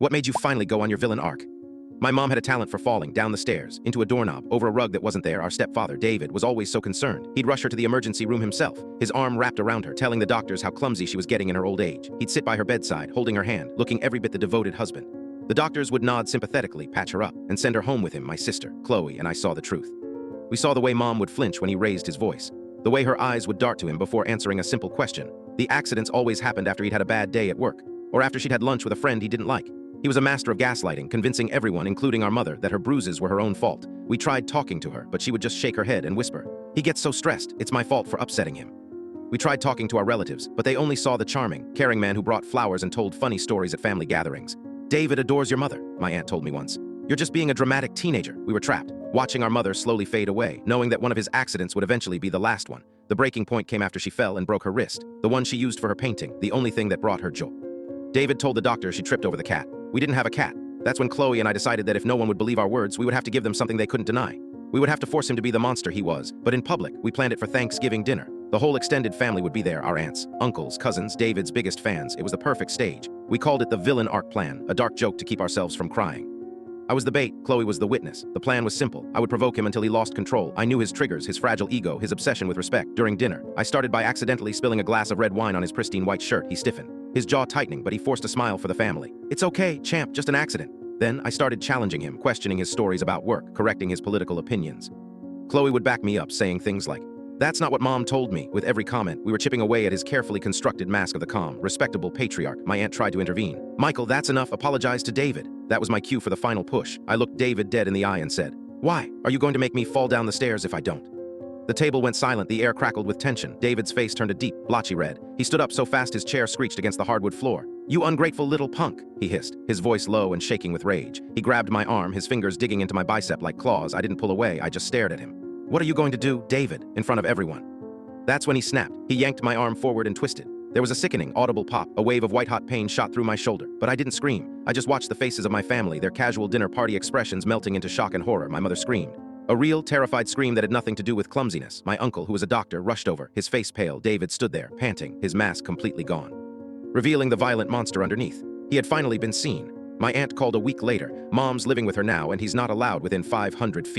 What made you finally go on your villain arc? My mom had a talent for falling down the stairs, into a doorknob, over a rug that wasn't there. Our stepfather, David, was always so concerned. He'd rush her to the emergency room himself, his arm wrapped around her, telling the doctors how clumsy she was getting in her old age. He'd sit by her bedside, holding her hand, looking every bit the devoted husband. The doctors would nod sympathetically, patch her up, and send her home with him, my sister, Chloe, and I saw the truth. We saw the way Mom would flinch when he raised his voice, the way her eyes would dart to him before answering a simple question. The accidents always happened after he'd had a bad day at work, or after she'd had lunch with a friend he didn't like. He was a master of gaslighting, convincing everyone, including our mother, that her bruises were her own fault. We tried talking to her, but she would just shake her head and whisper, "He gets so stressed, it's my fault for upsetting him." We tried talking to our relatives, but they only saw the charming, caring man who brought flowers and told funny stories at family gatherings. "David adores your mother," my aunt told me once. "You're just being a dramatic teenager." We were trapped, watching our mother slowly fade away, knowing that one of his accidents would eventually be the last one. The breaking point came after she fell and broke her wrist, the one she used for her painting, the only thing that brought her joy. David told the doctor she tripped over the cat. We didn't have a cat. That's when Chloe and I decided that if no one would believe our words, we would have to give them something they couldn't deny. We would have to force him to be the monster he was, but in public, we planned it for Thanksgiving dinner. The whole extended family would be there, our aunts, uncles, cousins, David's biggest fans. It was the perfect stage. We called it the villain arc plan, a dark joke to keep ourselves from crying. I was the bait, Chloe was the witness. The plan was simple. I would provoke him until he lost control. I knew his triggers, his fragile ego, his obsession with respect. During dinner, I started by accidentally spilling a glass of red wine on his pristine white shirt. He stiffened, his jaw tightening, but he forced a smile for the family. "It's okay, champ, just an accident." Then I started challenging him, questioning his stories about work, correcting his political opinions. Chloe would back me up, saying things like, "That's not what Mom told me." With every comment, we were chipping away at his carefully constructed mask of the calm, respectable patriarch. My aunt tried to intervene. "Michael, that's enough. Apologize to David." That was my cue for the final push. I looked David dead in the eye and said, "Why? Are you going to make me fall down the stairs if I don't?" The table went silent, the air crackled with tension. David's face turned a deep, blotchy red. He stood up so fast his chair screeched against the hardwood floor. "You ungrateful little punk," he hissed, his voice low and shaking with rage. He grabbed my arm, his fingers digging into my bicep like claws. I didn't pull away, I just stared at him. "What are you going to do, David?" in front of everyone. That's when he snapped. He yanked my arm forward and twisted. There was a sickening, audible pop. A wave of white-hot pain shot through my shoulder. But I didn't scream. I just watched the faces of my family, their casual dinner party expressions melting into shock and horror. My mother screamed. A real, terrified scream that had nothing to do with clumsiness. My uncle, who was a doctor, rushed over, his face pale. David stood there, panting, his mask completely gone, revealing the violent monster underneath. He had finally been seen. My aunt called a week later. Mom's living with her now, and he's not allowed within 500 feet.